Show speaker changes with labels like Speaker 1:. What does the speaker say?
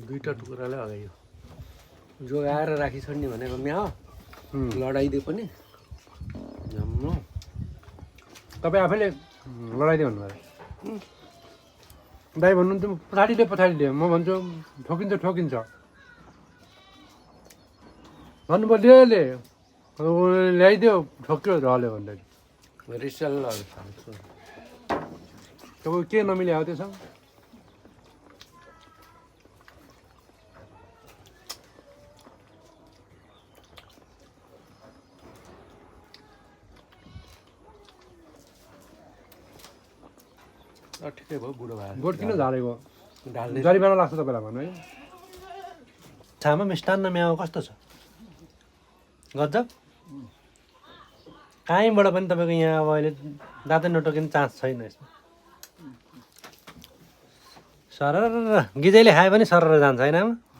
Speaker 1: दुईटा टुक्राले अगायो जोगाएर राखी छोड्ने भनेको म्याह लडाइदियो पनि झम्म
Speaker 2: तपाईँ आफैले लडाइदियो भन्नुभयो दाइ भन्नुहुन्छ पछाडि म भन्छु ठोकिन्छ भन्नुभयो ले ल्याइदियो ठोक्यो रहल्यो भन्दाखेरि
Speaker 1: रिसलहरू खान्छ
Speaker 2: तपाईँ के नमिले हो त्यसमा
Speaker 1: ठिकै भयो बुढो भयो
Speaker 2: गोठ किन झारेको
Speaker 1: ढाल्ने
Speaker 2: जरिवाना लाग्छ तपाईँलाई भन्नु है
Speaker 1: छामा मिष्टान्न म्याउ कस्तो छ गजब कहीँबाट पनि तपाईँको यहाँ अब अहिले दाँतै नटोकिने चान्स छैन यसमा सरर गिजैले खायो भने सरर जान्छ होइन आमा